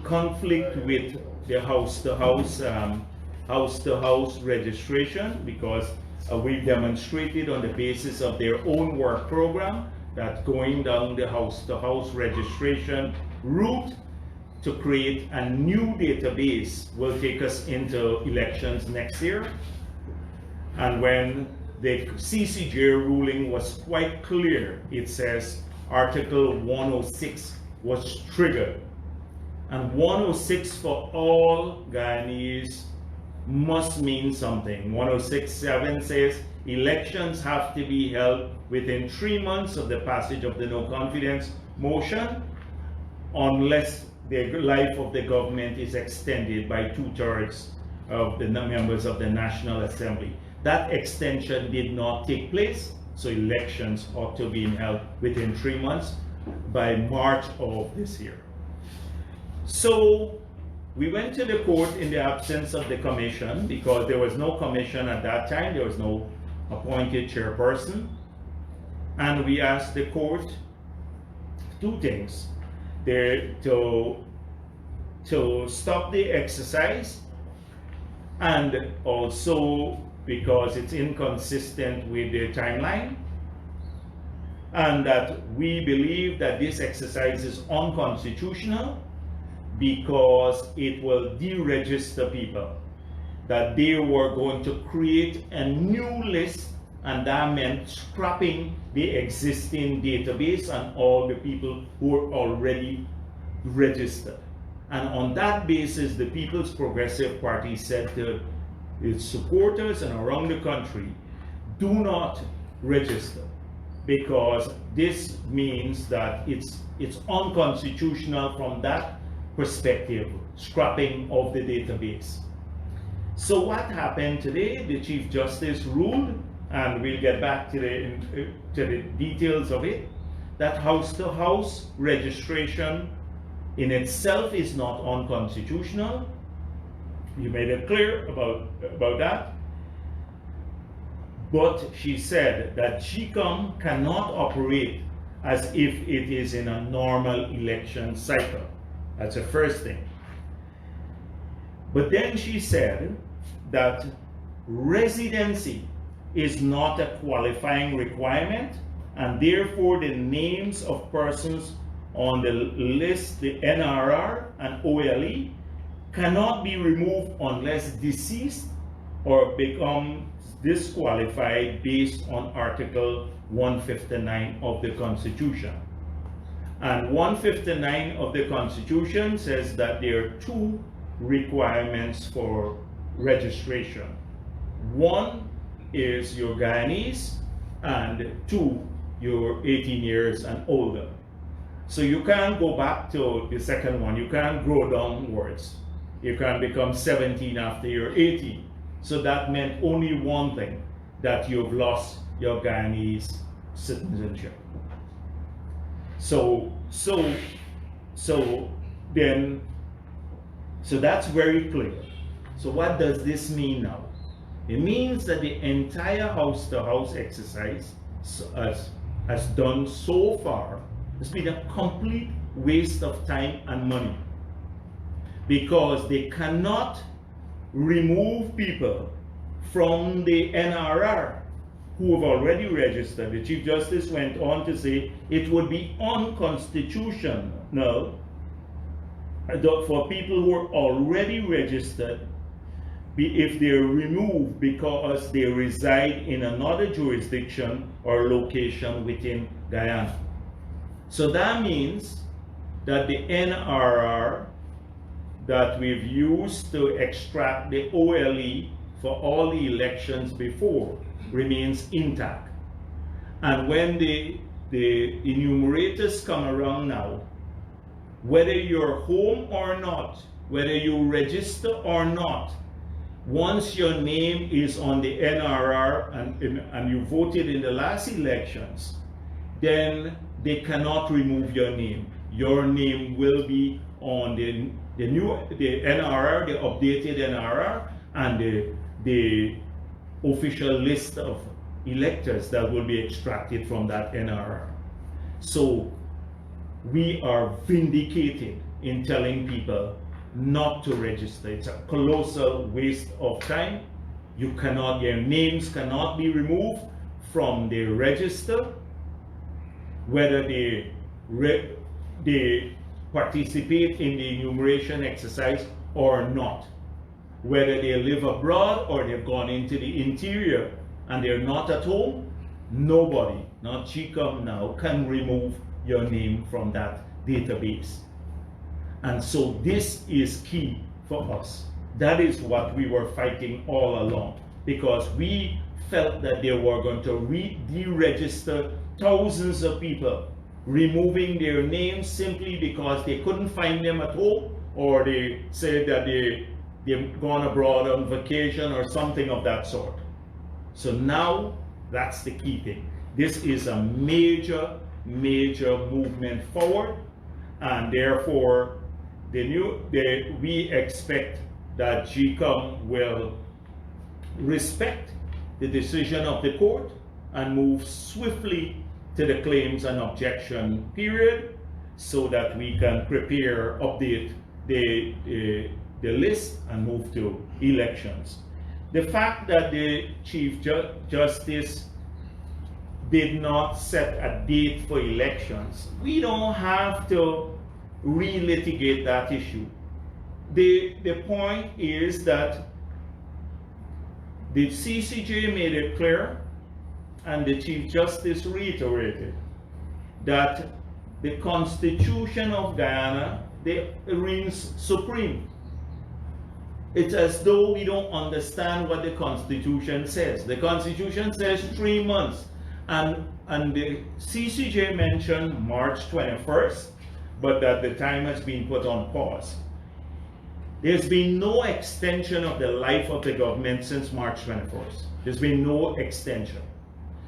conflict with the house-to-house registration, because we've demonstrated on the basis of their own work program that going down the house-to-house registration route to create a new database will take us into elections next year. And when the CCJ ruling was quite clear, it says Article 106 was triggered. And 106 for all Guyanese must mean something. 106.7 says elections have to be held within 3 months of the passage of the no confidence motion, unless the life of the government is extended by 2/3 of the members of the National Assembly. That extension did not take place, so elections ought to be held within 3 months by March of this year. So we went to the court in the absence of the commission, because there was no commission at that time, there was no appointed chairperson. And we asked the court two things: to stop the exercise, and also because it's inconsistent with the timeline, and that we believe that this exercise is unconstitutional because it will deregister people, that they were going to create a new list, and that meant scrapping the existing database and all the people who were already registered. And on that basis, the People's Progressive Party said to its supporters and around the country, do not register, because this means that it's unconstitutional from that perspective, scrapping of the database. So what happened today? The Chief Justice ruled, and we'll get back to the details of it, that house-to-house registration in itself is not unconstitutional. You made it clear about that. But she said that GCOM cannot operate as if it is in a normal election cycle. That's the first thing. But then she said that residency is not a qualifying requirement, and therefore the names of persons on the list, the NRR and OLE, cannot be removed unless deceased or becomes disqualified based on Article 159 of the Constitution. And 159 of the Constitution says that there are two requirements for registration. One is you're Guyanese, and two, you're 18 years and older. So you can't go back to the second one. You can't grow downwards. You can't become 17 after you're 18. So that meant only one thing, that you've lost your Guyanese citizenship. So that's very clear. So what does this mean now? It means that the entire house-to-house exercise has done so far has been a complete waste of time and money, because they cannot remove people from the NRR who have already registered. The Chief Justice went on to say it would be unconstitutional for people who are already registered if they're removed because they reside in another jurisdiction or location within Guyana. So that means that the NRR that we've used to extract the OLE for all the elections before remains intact. And when the enumerators come around now, whether you're home or not, whether you register or not, once your name is on the NRR and you voted in the last elections, then they cannot remove your name. Your name will be on the NRR, the updated NRR, and the official list of electors that will be extracted from that NRR. So we are vindicated in telling people not to register. It's a colossal waste of time. Your names cannot be removed from the register, whether they participate in the enumeration exercise or not. Whether they live abroad or they've gone into the interior and they're not at home, nobody, not GCOM now, can remove your name from that database. And so this is key for us. That is what we were fighting all along, because we felt that they were going to deregister thousands of people, removing their names simply because they couldn't find them at home, or they said that they've gone abroad on vacation or something of that sort. So now that's the key thing. This is a major, major movement forward, and therefore we expect that GCOM will respect the decision of the court and move swiftly to the claims and objection period, so that we can update the list and move to elections. The fact that the Chief Justice did not set a date for elections, we don't have to relitigate that issue. The point is that the CCJ made it clear, and the Chief Justice reiterated, that the Constitution of Guyana reigns supreme. It's as though we don't understand what the Constitution says. The Constitution says 3 months, and the CCJ mentioned March 21st, but that the time has been put on pause. There's been no extension of the life of the government since March 21st. There's been no extension.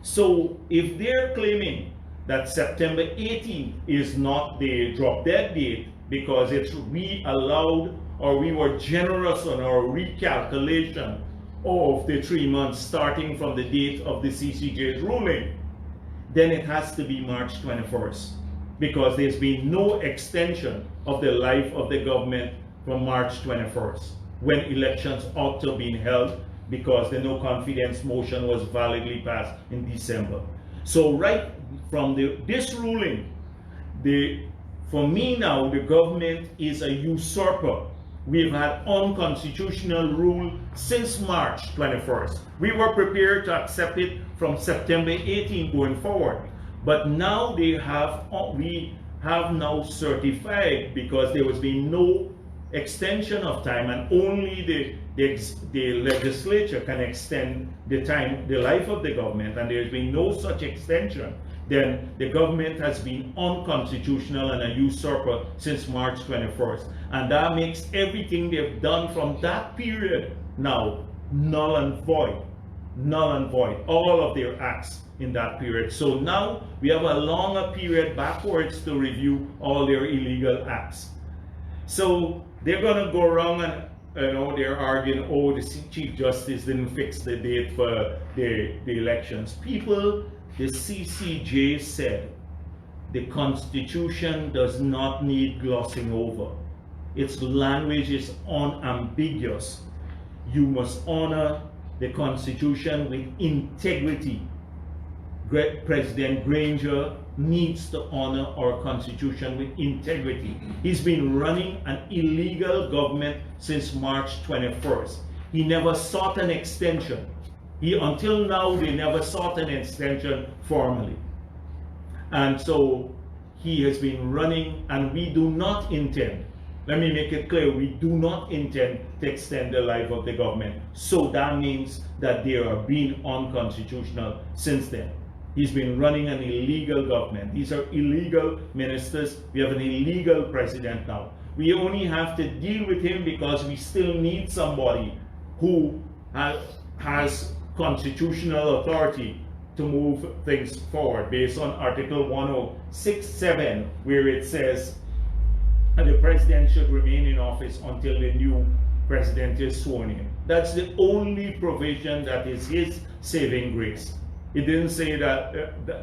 So if they're claiming that September 18th is not the drop-dead date because we were generous on our recalculation of the 3 months starting from the date of the CCJ's ruling, then it has to be March 21st, because there's been no extension of the life of the government from March 21st, when elections ought to have been held, because the no confidence motion was validly passed in December. So right from this ruling, for me now, the government is a usurper. We've had unconstitutional rule since March 21st. We were prepared to accept it from September 18 going forward. But now we have now certified, because there has been no extension of time, and only the legislature can extend the life of the government, and there's been no such extension, then the government has been unconstitutional and a usurper since March 21st. And that makes everything they've done from that period now null and void. Null and void. All of their acts in that period. So now we have a longer period backwards to review all their illegal acts. So they're going to go around and they're arguing, oh, the Chief Justice didn't fix the date for the elections. People, the CCJ said the Constitution does not need glossing over. Its language is unambiguous. You must honor the Constitution with integrity. President Granger needs to honor our Constitution with integrity. He's been running an illegal government since March 21st. He never sought an extension. Until now, they never sought an extension formally. And so he has been running, and we do not intend, let me make it clear, we do not intend to extend the life of the government. So that means that they are being unconstitutional since then. He's been running an illegal government. These are illegal ministers. We have an illegal president now. We only have to deal with him because we still need somebody who has constitutional authority to move things forward based on Article 106(7), where it says the president should remain in office until the new president is sworn in. That's the only provision that is his saving grace. It didn't say that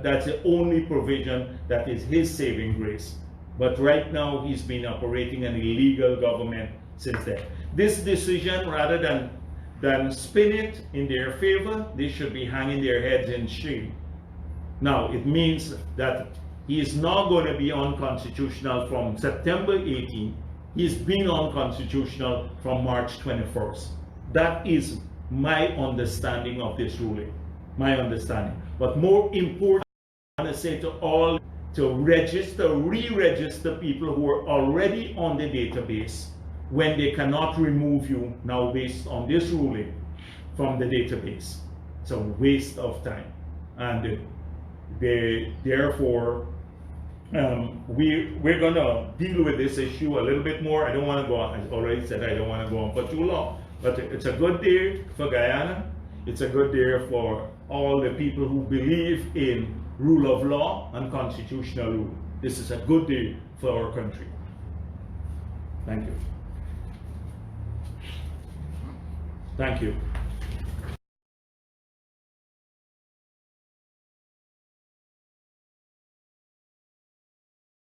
that's the only provision that is his saving grace. But right now, he's been operating an illegal government since then. This decision, rather than spin it in their favor, they should be hanging their heads in shame. Now, it means that he is not going to be unconstitutional from September 18. He's been unconstitutional from March 21st. That is my understanding of this ruling. My understanding. But more important, I want to say to all to re-register people who are already on the database when they cannot remove you now based on this ruling from the database. It's a waste of time. And therefore, we're going to deal with this issue a little bit more. I don't want to go on, I already said I don't want to go on for too long. But it's a good day for Guyana. It's a good day for all the people who believe in rule of law and constitutional rule. This is a good day for our country. Thank you. Thank you.